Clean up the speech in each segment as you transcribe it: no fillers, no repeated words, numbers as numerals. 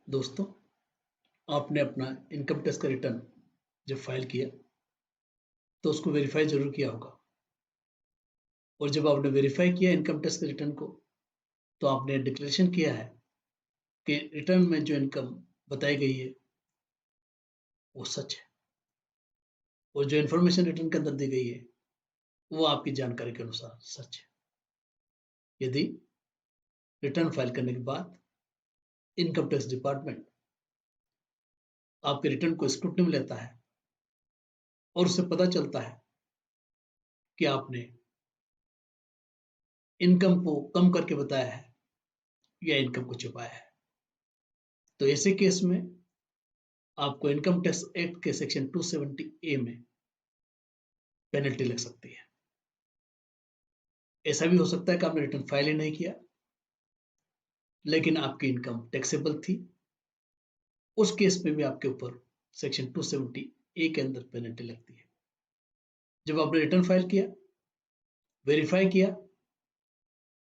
दोस्तों, आपने अपना इनकम टैक्स का रिटर्न जब फाइल किया तो उसको वेरीफाई जरूर किया होगा। और जब आपने वेरीफाई किया इनकम टैक्स के रिटर्न को, तो आपने डिक्लेरेशन किया है कि रिटर्न में जो इनकम बताई गई है वो सच है, और जो इन्फॉर्मेशन रिटर्न के अंदर दी गई है वो आपकी जानकारी के अनुसार सच है। यदि रिटर्न फाइल करने के बाद इनकम टैक्स डिपार्टमेंट आपके रिटर्न को स्क्रूटनी में लेता है और उससे पता चलता है कि आपने इनकम को कम करके बताया है या इनकम को छुपाया है, तो ऐसे केस में आपको इनकम टैक्स एक्ट के सेक्शन 270A में पेनल्टी लग सकती है। ऐसा भी हो सकता है कि आपने रिटर्न फाइल ही नहीं किया, लेकिन आपकी इनकम टैक्सेबल थी। उस केस में भी आपके ऊपर सेक्शन 270A के अंदर पेनल्टी लगती है। जब आपने रिटर्न फाइल किया, वेरीफाई किया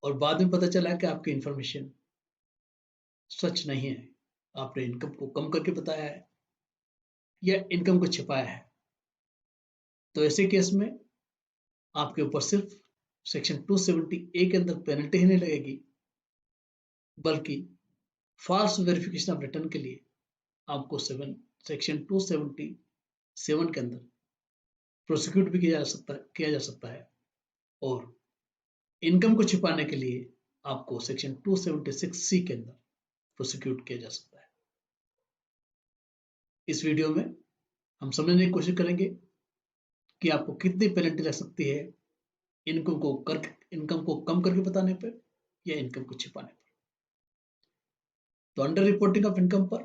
और बाद में पता चला कि आपकी इंफॉर्मेशन सच नहीं है, आपने इनकम को कम करके बताया है या इनकम को छिपाया है, तो ऐसे केस में आपके ऊपर सिर्फ सेक्शन 270A के अंदर पेनल्टी ही नहीं लगेगी, बल्कि फॉल्स वेरिफिकेशन ऑफ रिटर्न के लिए आपको सेक्शन 277 के अंदर प्रोसिक्यूट भी किया जा सकता है और इनकम को छिपाने के लिए आपको सेक्शन 276C के अंदर प्रोसिक्यूट किया जा सकता है। इस वीडियो में हम समझने की कोशिश करेंगे कि आपको कितनी पेनल्टी लग सकती है इनकम को कम करके बताने पर या इनकम को छिपाने पर। तो अंडर रिपोर्टिंग ऑफ इनकम पर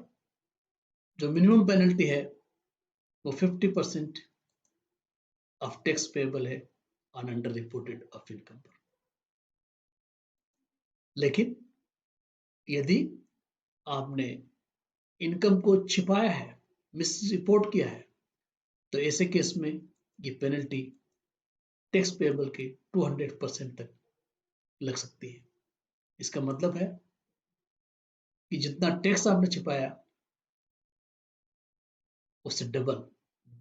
जो मिनिमम पेनल्टी है वो 50% ऑफ टैक्स पेएबल है on under reported of income पर। लेकिन यदि आपने इनकम को छिपाया है, मिस रिपोर्ट किया है, तो ऐसे केस में ये पेनल्टी टैक्स पेएबल के 200% तक लग सकती है। इसका मतलब है कि जितना टैक्स आपने छिपाया उससे डबल,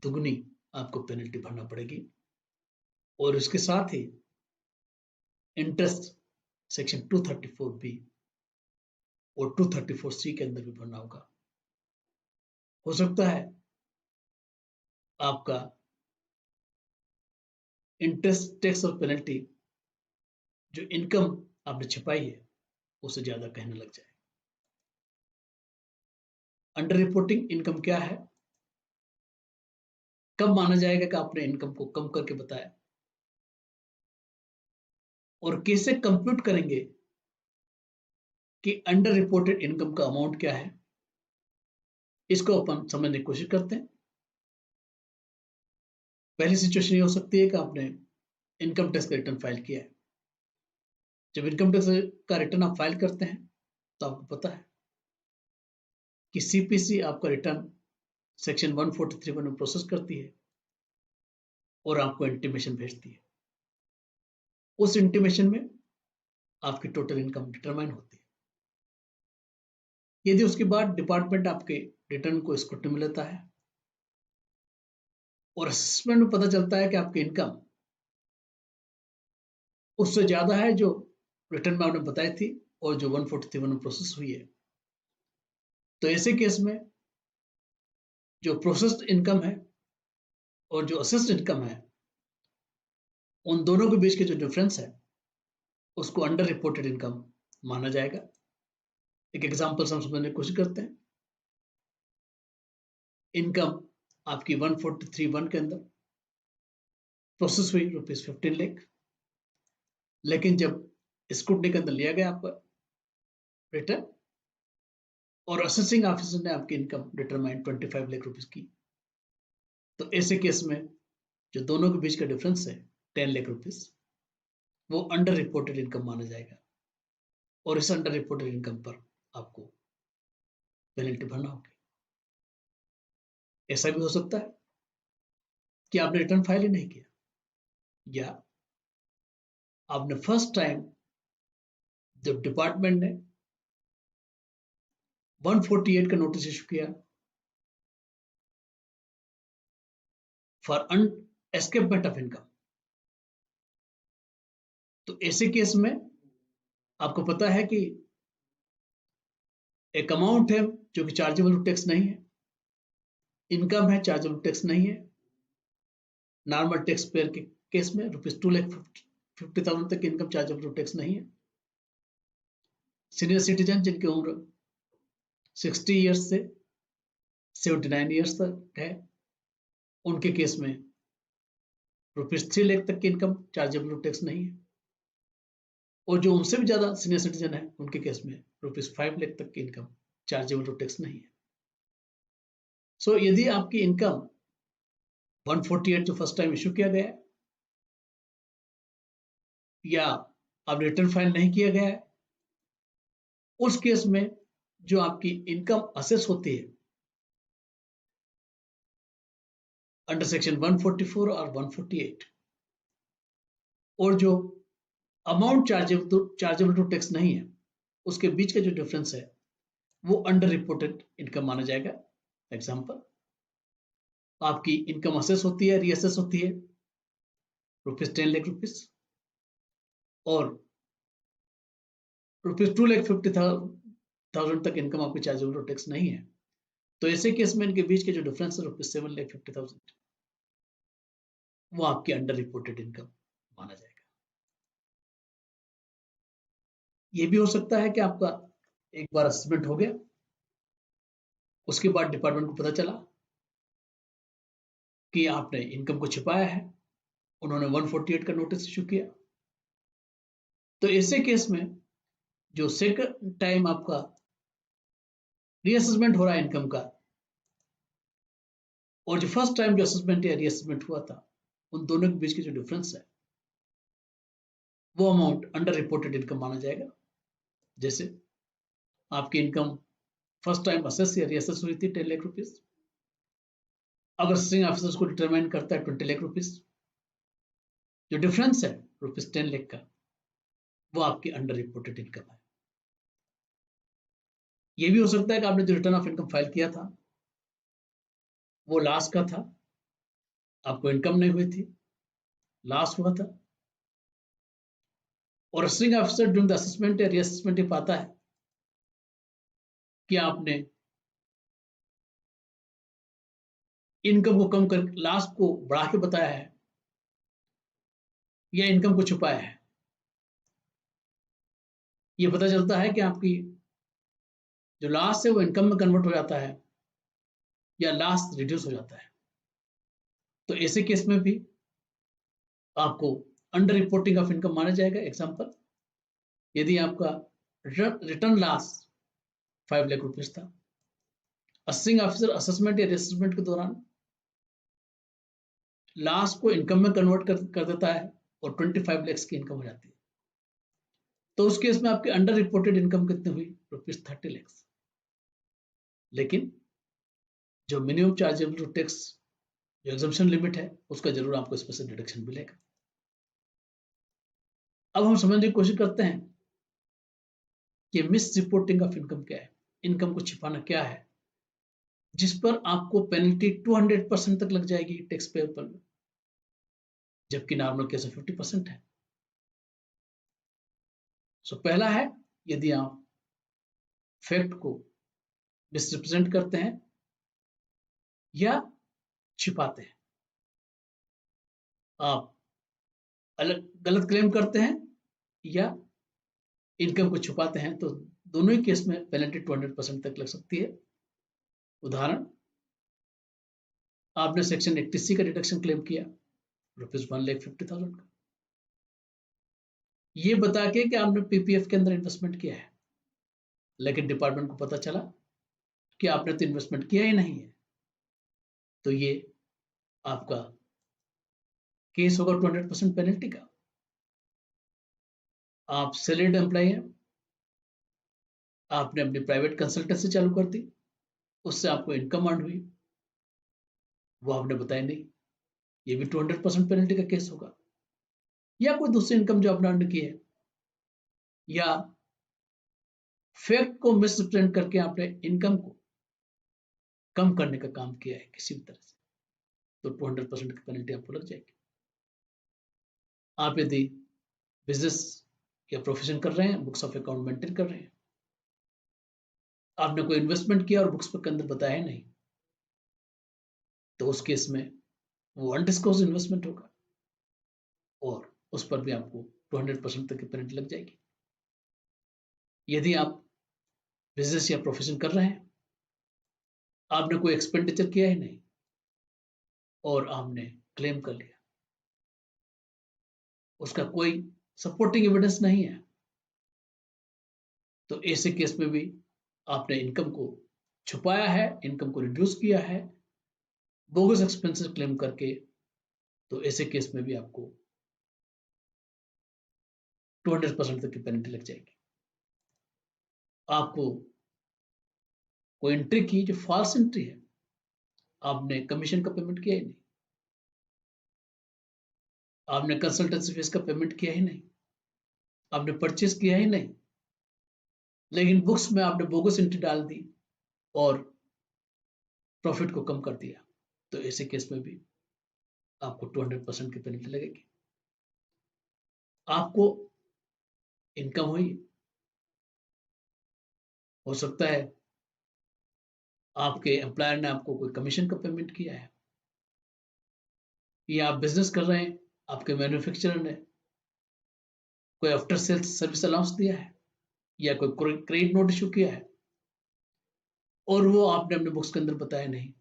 दुगनी आपको पेनल्टी भरना पड़ेगी। और इसके साथ ही इंटरेस्ट सेक्शन 234B और 234C के अंदर भी भरना होगा। हो सकता है आपका इंटरेस्ट टैक्स और पेनल्टी जो इनकम आपने छिपाई है उससे ज्यादा कहने लग जाए। अंडर रिपोर्टिंग इनकम क्या है, कब माना जाएगा कि आपने इनकम को कम करके बताया, और कैसे कंप्यूट करेंगे कि अंडर रिपोर्टेड इनकम का अमाउंट क्या है, इसको अपन समझने की कोशिश करते हैं। पहली सिचुएशन ये हो सकती है कि आपने इनकम टैक्स का रिटर्न फाइल किया है। जब इनकम टैक्स का रिटर्न आप फाइल करते हैं तो आपको पता है कि सीपीसी आपका रिटर्न सेक्शन 143 में प्रोसेस करती है और आपको इंटीमेशन भेजती है। उस इंटीमेशन में आपकी टोटल इनकम डिटरमाइन होती है। यदि उसके बाद डिपार्टमेंट आपके रिटर्न को स्क्रूटनी में लेता है और असेसमेंट में पता चलता है कि आपकी इनकम उससे ज्यादा है जो रिटर्न में आपने बताई थी और जो 143 में प्रोसेस हुई है, तो ऐसे केस में जो प्रोसेस्ड इनकम है और जो असेस्ड इनकम है, उन दोनों के बीच के जो डिफरेंस है उसको अंडर रिपोर्टेड इनकम माना जाएगा। एक एग्जांपल से हम समझने की कोशिश करते हैं। इनकम आपकी 143(1) के अंदर प्रोसेस हुई ₹15 लाख, लेकिन जब स्क्रूटनी के अंदर लिया गया आपका रिटर्न और असेसिंग ऑफिसर ने आपकी इनकम डिटरमाइन 25 लाख रुपीस की, तो ऐसे केस में जो दोनों के बीच का डिफरेंस है 10 लाख रुपीस, वो अंडर रिपोर्टेड इनकम माना जाएगा और इस अंडर रिपोर्टेड इनकम पर आपको पेनल्टी भरना होगी। ऐसा भी हो सकता है कि आपने रिटर्न फाइल ही नहीं किया, या आपने फर्स्ट टाइम जब डिपार्टमेंट ने 148 का नोटिस इशू किया फॉर एस्केपमेंट ऑफ इनकम। तो ऐसे केस में आपको पता है कि एक अमाउंट है जो कि चार्जेबल टू टैक्स नहीं है, इनकम है चार्जेबल टैक्स नहीं है। नॉर्मल टैक्स पेयर के केस में ₹2,50,000 तक की इनकम चार्जेबल टू टैक्स नहीं है। सीनियर सिटीजन जिनकी उम्र 60 ईयर्स से 79 ईयर्स तक है, उनके केस में ₹3 लाख तक की इनकम चार्जेबल टू टैक्स नहीं है। और जो उनसे भी ज्यादा सीनियर सिटीजन है, उनके केस में ₹5 लाख तक की इनकम चार्जेबल टू टैक्स नहीं है। सो यदि आपकी इनकम 148 जो फर्स्ट टाइम इशू किया गया है, या अब रिटर्न फाइल नहीं किया गया है, उस केस में जो आपकी इनकम असेस होती है अंडर सेक्शन 144 और 148, और जो अमाउंट चार्जेबल टू टैक्स नहीं है, उसके बीच का जो डिफरेंस है वो अंडर रिपोर्टेड इनकम माना जाएगा। एग्जांपल, आपकी इनकम असेस होती है, रीअसेस होती है ₹10 लाख और ₹2,50,000 तक इनकम आपकी चार्जेबल टू टैक्स नहीं है। तो ऐसे केस में इनके बीच के जो डिफरेंस है ₹7,50,000, वो आपकी अंडर रिपोर्टेड इनकम माना जाएगा। ये भी हो सकता है कि आपका एक बार असेसमेंट हो गया, उसके बाद डिपार्टमेंट को पता चला कि आपने इनकम को छिपाया है, उन्होंने 148 का नोटिस इशू किया। तो ऐसे केस में जो सेकंड टाइम आपका रीअसेसमेंट हो रहा है इनकम का, और जो फर्स्ट टाइम जो असेसमेंट या रीअसेसमेंट हुआ था, उन दोनों के बीच के जो डिफरेंस है वो अमाउंट अंडर रिपोर्टेड इनकम माना जाएगा। जैसे आपकी इनकम फर्स्ट टाइम असेस या रीअसेस हुई थी ₹10 लाख, अब असेसिंग ऑफिसर उसको डिटरमाइन करता है ₹20 लाख, जो डिफरेंस है ₹10 लाख का, वो आपकी अंडर रिपोर्टेड इनकम है। ये भी हो सकता है कि आपने जो रिटर्न ऑफ इनकम फाइल किया था वो लास्ट का था, आपको इनकम नहीं हुई थी, लास्ट हुआ था, और assessing officer during the assessment या रीअसेसमेंट ये पाता है कि आपने इनकम को कम कर लास्ट को बढ़ा के बताया है या इनकम को छुपाया है। ये पता चलता है कि आपकी जो लास्ट है वो इनकम में कन्वर्ट हो जाता है या लास्ट रिड्यूस हो जाता है। तो ऐसे केस में भी आपको अंडर रिपोर्टिंग ऑफ इनकम माना जाएगा। एग्जांपल, यदि आपका रिटर्न लास्ट ₹5 लाख था, असेसिंग ऑफिसर असेसमेंट या रिअसेसमेंट के दौरान लास्ट को इनकम में कन्वर्ट कर देता है और 25 लाख की इनकम हो जाती है, तो उस केस में आपकी अंडर रिपोर्टेड इनकम कितनी हुई? ₹30 लाख। लेकिन जो मिनिमम चार्जेबल टू टैक्स जो एग्जम्पशन लिमिट है, उसका जरूर आपको स्पेशल डिडक्शन मिलेगा। अब हम समझने की कोशिश करते हैं कि मिस रिपोर्टिंग ऑफ इनकम क्या है, इनकम को छिपाना क्या है, जिस पर आपको पेनल्टी 200% तक लग जाएगी टैक्स पेयर पर, जबकि नॉर्मल केस में 50% है। सो पहला है, यदि आप फैक्ट को मिसरिप्रेजेंट करते हैं या छिपाते हैं, आप अलग गलत क्लेम करते हैं या इनकम को छुपाते हैं, तो दोनों ही केस में पेनल्टी 200% तक लग सकती है। उदाहरण, आपने सेक्शन 80C का डिडक्शन क्लेम किया ₹1,50,000 का, ये बता के कि आपने पीपीएफ के अंदर इन्वेस्टमेंट किया है, लेकिन डिपार्टमेंट को पता चला कि आपने तो इन्वेस्टमेंट किया ही नहीं है, तो ये आपका केस होगा 200% पेनल्टी का। आप सैलरीड एम्प्लॉय हैं, आपने अपनी प्राइवेट कंसल्टेंसी चालू कर दी, उससे आपको इनकम अर्न हुई, वो आपने बताया नहीं, ये भी 200% पेनल्टी का केस होगा। या कोई दूसरी इनकम जो आपने अर्न की है, या फैक्ट को मिसरिप्रेजेंट करके आपने इनकम को कम करने का काम किया है किसी भी तरह से, तो 200% की पेनल्टी आपको लग जाएगी। आप यदि बिजनेस या प्रोफेशन कर रहे हैं, बुक्स ऑफ अकाउंट मेंटेन कर रहे हैं, आपने कोई इन्वेस्टमेंट किया और बुक्स के अंदर बताया है नहीं, तो उस केस में वो अनडिस्क्लोज्ड इन्वेस्टमेंट होगा और उस पर भी आपको 200% तक की पेनल्टी लग जाएगी। यदि आप बिजनेस या प्रोफेशन कर रहे हैं, आपने कोई एक्सपेंडिचर किया ही नहीं और आपने क्लेम कर लिया, उसका कोई सपोर्टिंग एविडेंस नहीं है, तो ऐसे केस में भी आपने इनकम को छुपाया है, इनकम को रिड्यूस किया है बोगस एक्सपेंसेस क्लेम करके, तो ऐसे केस में भी आपको 200% तक की पेनल्टी लग जाएगी। आपको कोई एंट्री की जो फॉल्स एंट्री है, आपने कमीशन का पेमेंट किया ही नहीं, आपने कंसल्टेंसी फीस का पेमेंट किया ही नहीं, आपने परचेज किया ही नहीं, लेकिन बुक्स में आपने बोगस एंट्री डाल दी और प्रॉफिट को कम कर दिया, तो ऐसे केस में भी आपको 200% की पेनल्टी लगेगी। आपको इनकम हुई, हो सकता है आपके एम्प्लॉयर ने आपको कोई कमीशन का पेमेंट किया है, या आप बिजनेस कर रहे हैं, आपके मैन्युफैक्चरर ने कोई आफ्टर सेल्स सर्विस अलाउंस दिया है या कोई क्रेडिट नोट इशू किया है और वो आपने अपने बुक्स के अंदर बताया नहीं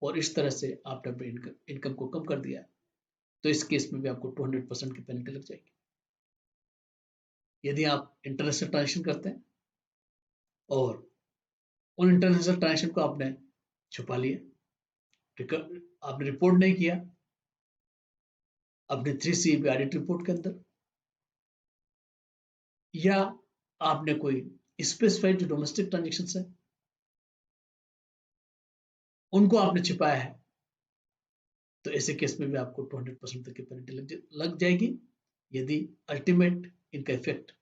और इस तरह से आपने अपने इनकम को कम कर दिया, तो इस केस में भी आपको 200% की पेनल्टी लग जाएगी। यदि आप इंटरनेशनल ट्रांजेक्शन करते हैं और उन इंटरनेशनल ट्रांजेक्शन को आपने छुपा लिया, आपने रिपोर्ट नहीं किया अपने 3CA ऑडिट रिपोर्ट के अंदर, या आपने कोई स्पेसिफाइड जो डोमेस्टिक ट्रांजेक्शन है उनको आपने छिपाया है, तो ऐसे केस में भी आपको 200% तक की पेनल्टी लग जाएगी, यदि अल्टीमेट इनका इफेक्ट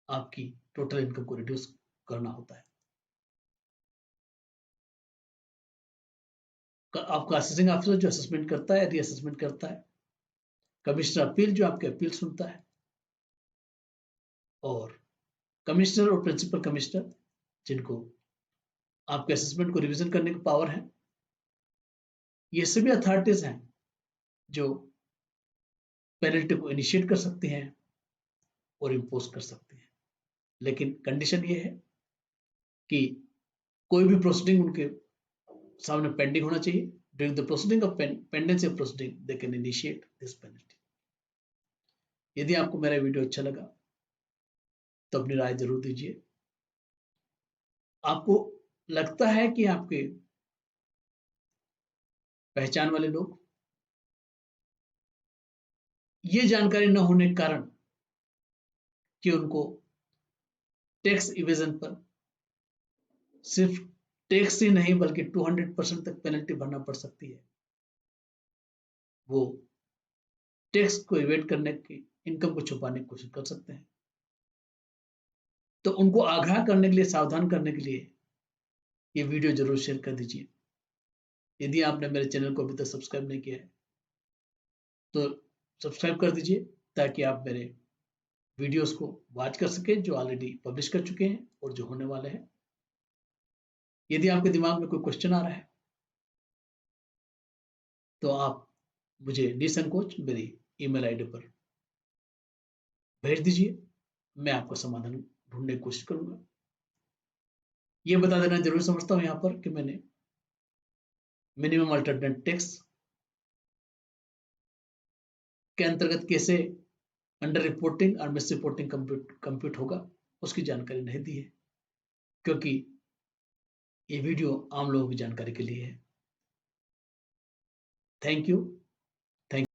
आपकी टोटल इनकम को रिड्यूस करना होता है। आपका असेसिंग ऑफिसर जो असेसमेंट करता है, रीअसेसमेंट करता है, कमिश्नर अपील जो आपके अपील सुनता है, और कमिश्नर और प्रिंसिपल कमिश्नर जिनको आपके असेसमेंट को रिवीजन करने का पावर है, ये सभी अथॉरिटीज हैं जो पेनल्टी को इनिशिएट कर सकते हैं और इम्पोज कर सकते हैं, लेकिन कंडीशन ये है कि कोई भी प्रोसीडिंग उनके सामने पेंडिंग होना चाहिए। During the proceeding of pendency of proceeding they can initiate this penalty. यदि आपको मेरा वीडियो अच्छा लगा तो अपनी राय जरूर दीजिए। आपको लगता है कि आपके पहचान वाले लोग ये जानकारी न होने के कारण कि उनको टैक्स इवेजन पर सिर्फ टैक्स ही नहीं बल्कि 200% तक पेनल्टी भरना पड़ सकती है, वो टैक्स को इवेट करने की, इनकम को छुपाने की कोशिश कर सकते हैं, तो उनको आगाह करने के लिए, सावधान करने के लिए ये वीडियो जरूर शेयर कर दीजिए। यदि आपने मेरे चैनल को अभी तक सब्सक्राइब नहीं किया है तो सब्सक्राइब कर दीजिए, ताकि आप मेरे वीडियोस को वॉच कर सकें जो ऑलरेडी पब्लिश कर चुके हैं और जो होने वाले हैं। यदि आपके दिमाग में कोई क्वेश्चन आ रहा है तो आप मुझे निसंकोच मेरी ईमेल आईडी पर भेज दीजिए, मैं आपका समाधान ढूंढने की कोशिश करूंगा। ये बता देना जरूर समझता हूं यहाँ पर कि मैंने मिनिमम अल्टरनेट टैक्स के अंतर्गत कैसे अंडर रिपोर्टिंग और मिस रिपोर्टिंग कंप्यूट होगा उसकी जानकारी नहीं दी है, क्योंकि ये वीडियो आम लोगों की जानकारी के लिए है। Thank you.